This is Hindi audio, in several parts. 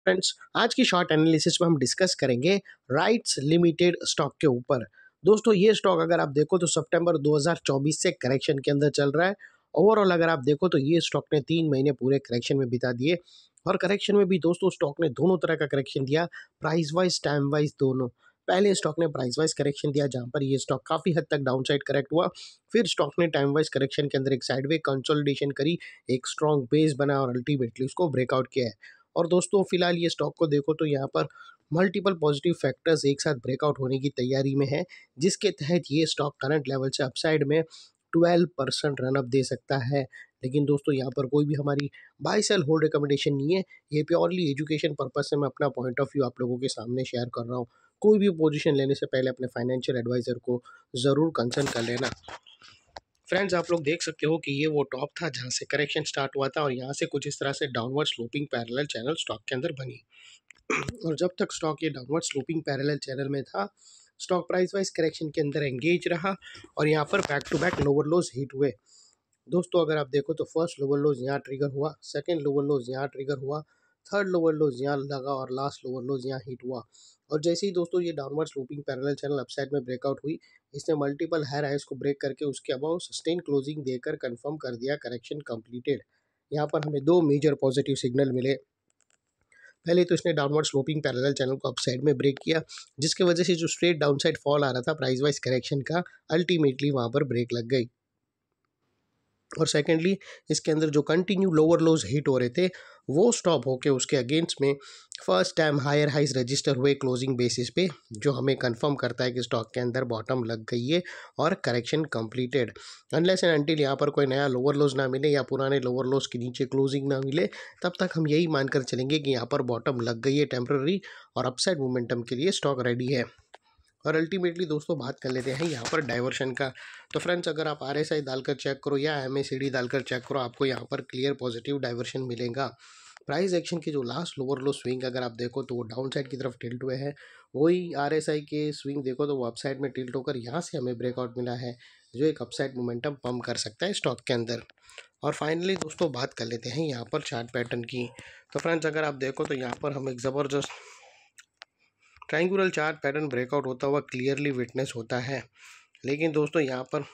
फ्रेंड्स, आज की शॉर्ट एनालिसिस में हम डिस्कस करेंगे राइट्स लिमिटेड स्टॉक के ऊपर। दोस्तों, ये स्टॉक अगर आप देखो तो सितंबर 2024 से करेक्शन के अंदर चल रहा है। ओवरऑल अगर आप देखो तो ये स्टॉक ने 3 महीने पूरे करेक्शन में बिता दिए और करेक्शन में भी दोस्तों स्टॉक ने दोनों तरह का करेक्शन दिया, प्राइस वाइज टाइम वाइज दोनों। पहले स्टॉक ने प्राइस वाइज करेक्शन दिया जहां पर ये स्टॉक काफ़ी हद तक डाउन साइड करेक्ट हुआ। फिर स्टॉक ने टाइम वाइज करेक्शन के अंदर एक साइडवे कंसोलिडेशन करी, एक स्ट्रॉन्ग बेस बना और अल्टीमेटली उसको ब्रेकआउट किया है। और दोस्तों फिलहाल ये स्टॉक को देखो तो यहाँ पर मल्टीपल पॉजिटिव फैक्टर्स एक साथ ब्रेकआउट होने की तैयारी में है, जिसके तहत ये स्टॉक करंट लेवल से अपसाइड में 12% रनअप दे सकता है। लेकिन दोस्तों यहाँ पर कोई भी हमारी बाय सेल होल्ड रिकमेंडेशन नहीं है, ये प्योरली एजुकेशन पर्पज से मैं अपना पॉइंट ऑफ व्यू आप लोगों के सामने शेयर कर रहा हूँ। कोई भी पोजीशन लेने से पहले अपने फाइनेंशियल एडवाइजर को ज़रूर कंसल्ट कर लेना। फ्रेंड्स, आप लोग देख सकते हो कि ये वो टॉप था जहाँ से करेक्शन स्टार्ट हुआ था और यहाँ से कुछ इस तरह से downward sloping parallel channel stock के अंदर बनी। और जब तक स्टॉक ये डाउनवर्ड स्लोपिंग पैरेलल चैनल में था, स्टॉक प्राइस वाइज करेक्शन के अंदर एंगेज रहा और यहाँ पर back to back lower lows hit हुए। दोस्तों अगर आप देखो तो फर्स्ट लोअर लोज यहाँ ट्रिगर हुआ, सेकंड लोअर लोज यहाँ ट्रिगर हुआ, थर्ड लोअर लोज यहाँ लगा और लास्ट लोअर लोज यहाँ हिट हुआ। और जैसे ही दोस्तों ये downward sloping parallel channel upside में ब्रेकआउट हुई, इसने मल्टीपल हायर हाइज को ब्रेक करके उसके अबाउ सस्टेन क्लोजिंग देकर कंफर्म कर दिया करेक्शन कंप्लीटेड। यहाँ पर हमें दो मेजर पॉजिटिव सिग्नल मिले। पहले तो इसने डाउनवर्ड स्लोपिंग पैरेलल चैनल को अपसाइड में ब्रेक किया, जिसकी वजह से जो स्ट्रेट डाउनसाइड फॉल आ रहा था प्राइस वाइज करेक्शन का, अल्टीमेटली वहाँ पर ब्रेक लग गई। और सेकेंडली इसके अंदर जो कंटिन्यू लोअर लोज हिट हो रहे थे वो स्टॉप होके उसके अगेंस्ट में first time higher highs register हुए क्लोजिंग बेसिस पे, जो हमें कंफर्म करता है कि स्टॉक के अंदर बॉटम लग गई है और correction completed. Unless and until यहाँ पर कोई नया लोअर लोज ना मिले या पुराने लोअर लोज के नीचे क्लोजिंग ना मिले, तब तक हम यही मानकर चलेंगे कि यहाँ पर बॉटम लग गई है टेम्पररी और अपसाइड मोमेंटम के लिए स्टॉक रेडी है। और अल्टीमेटली दोस्तों बात कर लेते हैं यहाँ पर डाइवर्शन का। तो फ्रेंड्स, अगर आप RSI डालकर चेक करो या MACD डालकर चेक करो, आपको यहाँ पर क्लियर पॉजिटिव डाइवर्शन मिलेगा। प्राइस एक्शन की जो लास्ट लोअर लो स्विंग अगर आप देखो तो वो डाउन साइड की तरफ टिल्ट हुए हैं, वही RSI के स्विंग देखो तो वो अपसाइड में टिल्ट होकर यहाँ से हमें ब्रेकआउट मिला है, जो एक अपसाइड मोमेंटम पम्प कर सकता है स्टॉक के अंदर। और फाइनली दोस्तों बात कर लेते हैं यहाँ पर चार्ट पैटर्न की। तो फ्रेंड्स, अगर आप देखो तो यहाँ पर हम एक ज़बरदस्त ट्रायंगुलर चार्ट पैटर्न ब्रेकआउट होता हुआ क्लियरली विटनेस होता है। लेकिन दोस्तों यहाँ पर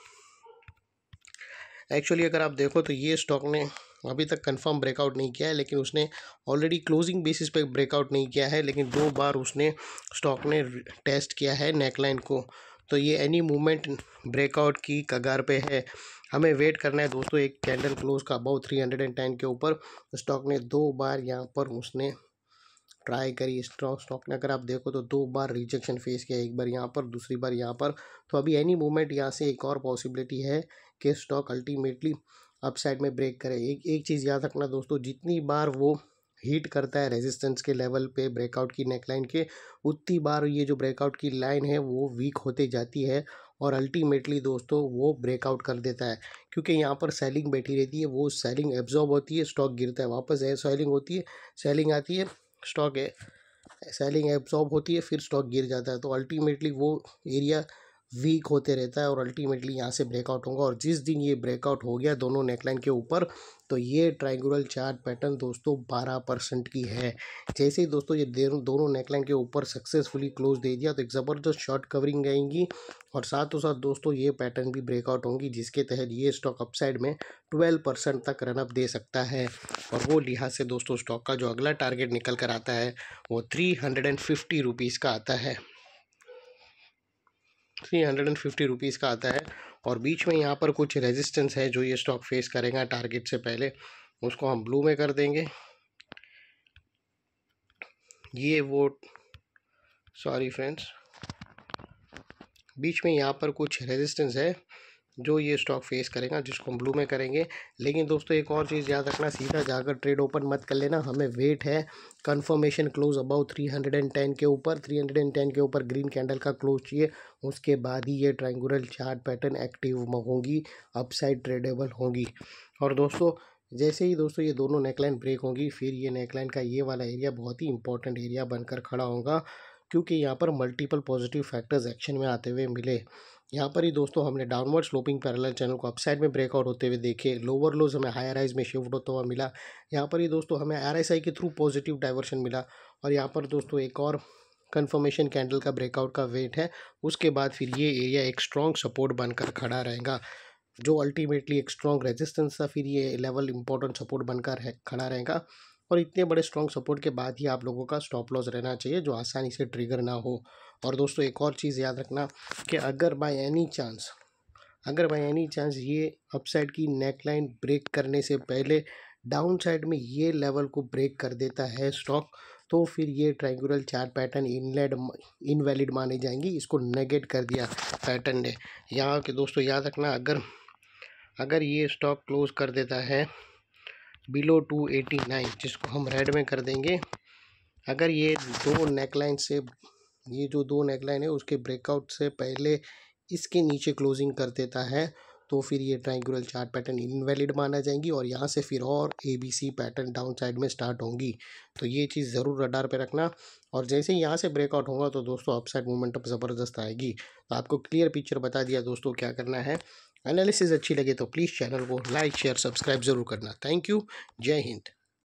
एक्चुअली अगर आप देखो तो ये स्टॉक ने अभी तक कंफर्म ब्रेकआउट नहीं किया है, लेकिन उसने ऑलरेडी क्लोजिंग बेसिस पे ब्रेकआउट नहीं किया है, लेकिन 2 बार उसने स्टॉक ने टेस्ट किया है नेकलाइन को। तो ये एनी मूवमेंट ब्रेकआउट की कगार पे है। हमें वेट करना है दोस्तों एक कैंडल क्लोज का अबाउ 310 के ऊपर। स्टॉक ने 2 बार यहाँ पर उसने ट्राई करी, स्टॉक ने अगर आप देखो तो 2 बार रिजेक्शन फेस किया, एक बार यहाँ पर दूसरी बार यहाँ पर। तो अभी एनी मूवमेंट यहाँ से एक और पॉसिबिलिटी है कि स्टॉक अल्टीमेटली अपसाइड में ब्रेक करे। एक चीज़ याद रखना दोस्तों, जितनी बार वो हीट करता है रेजिस्टेंस के लेवल पे ब्रेकआउट की नेकलाइन के, उतनी बार ये जो ब्रेकआउट की लाइन है वो वीक होते जाती है और अल्टीमेटली दोस्तों वो ब्रेकआउट कर देता है। क्योंकि यहाँ पर सेलिंग बैठी रहती है, वो सेलिंग एब्जॉर्ब होती है, स्टॉक गिरता है, वापस सेलिंग होती है, सेलिंग आती है, स्टॉक है, सेलिंग एब्जॉर्ब होती है, फिर स्टॉक गिर जाता है। तो अल्टीमेटली वो एरिया वीक होते रहता है और अल्टीमेटली यहाँ से ब्रेकआउट होगा। और जिस दिन ये ब्रेकआउट हो गया दोनों नेकलाइन के ऊपर, तो ये ट्रायंगुलर चार्ट पैटर्न दोस्तों 12% की है। जैसे ही दोस्तों ये दोनों नेकलाइन के ऊपर सक्सेसफुली क्लोज दे दिया तो एक ज़बरदस्त शॉर्ट कवरिंग आएंगी और साथों साथ दोस्तों ये पैटर्न भी ब्रेकआउट होंगी, जिसके तहत ये स्टॉक अपसाइड में 12% तक रनअप दे सकता है। और वो लिहाज से दोस्तों स्टॉक का जो अगला टारगेट निकल कर आता है वो 350 रुपीज़ का आता है, 350 रुपीज़ का आता है। और बीच में यहाँ पर कुछ रेजिस्टेंस है जो ये स्टॉक फेस करेगा टारगेट से पहले, उसको हम ब्लू में कर देंगे। ये वो सॉरी फ्रेंड्स, बीच में यहाँ पर कुछ रेजिस्टेंस है जो ये स्टॉक फेस करेगा, जिसको हम ब्लू में करेंगे। लेकिन दोस्तों एक और चीज़ याद रखना, सीधा जाकर ट्रेड ओपन मत कर लेना, हमें वेट है कंफर्मेशन क्लोज अबाउ 310 के ऊपर, 310 के ऊपर ग्रीन कैंडल का क्लोज चाहिए, उसके बाद ही ये ट्रायंगुलर चार्ट पैटर्न एक्टिव होंगी, अपसाइड ट्रेडेबल होंगी। और दोस्तों जैसे ही दोस्तों ये दोनों नेकलाइन ब्रेक होंगी, फिर ये नेकलाइन का ये वाला एरिया बहुत ही इंपॉर्टेंट एरिया बनकर खड़ा होगा, क्योंकि यहाँ पर मल्टीपल पॉजिटिव फैक्टर्स एक्शन में आते हुए मिले। यहाँ पर ही दोस्तों हमने डाउनवर्ड स्लोपिंग पैरेलल चैनल को अपसाइड में ब्रेकआउट होते हुए देखे, लोअर लोज हमें हायर हाइज में शिफ्ट होता हुआ मिला। यहाँ पर ही दोस्तों हमें RSI के थ्रू पॉजिटिव डाइवर्शन मिला। और यहाँ पर दोस्तों एक और कंफर्मेशन कैंडल का ब्रेकआउट का वेट है, उसके बाद फिर ये एरिया एक स्ट्रॉन्ग सपोर्ट बनकर खड़ा रहेगा, जो अल्टीमेटली एक स्ट्रॉन्ग रेजिस्टेंस था, फिर ये लेवल इंपॉर्टेंट सपोर्ट बनकर खड़ा रहेगा। और इतने बड़े स्ट्रॉन्ग सपोर्ट के बाद ही आप लोगों का स्टॉप लॉस रहना चाहिए, जो आसानी से ट्रिगर ना हो। और दोस्तों एक और चीज़ याद रखना कि अगर बाय एनी चांस ये अपसाइड की नेकलाइन ब्रेक करने से पहले डाउन साइड में ये लेवल को ब्रेक कर देता है स्टॉक, तो फिर ये ट्रायंगुलर चार्ट पैटर्न इनवैलिड माने जाएंगी। इसको नेगेट कर दिया पैटर्न ने। यहाँ के दोस्तों याद रखना, अगर ये स्टॉक क्लोज कर देता है बिलो 289, जिसको हम रेड में कर देंगे, अगर ये दो नेकलाइन है उसके ब्रेकआउट से पहले इसके नीचे क्लोजिंग कर देता है, तो फिर ये ट्रायंगुलर चार्ट पैटर्न इनवैलिड माना जाएंगी और यहाँ से फिर और ABC पैटर्न डाउन साइड में स्टार्ट होंगी। तो ये चीज़ ज़रूर रडार पे रखना। और जैसे ही यहाँ से ब्रेकआउट होगा तो दोस्तों अपसाइड मोमेंटम ज़बरदस्त आएगी। तो आपको क्लियर पिक्चर बता दिया दोस्तों क्या करना है। एनालिसिस अच्छी लगे तो प्लीज़ चैनल को लाइक शेयर सब्सक्राइब ज़रूर करना। Thank you. जय हिंद।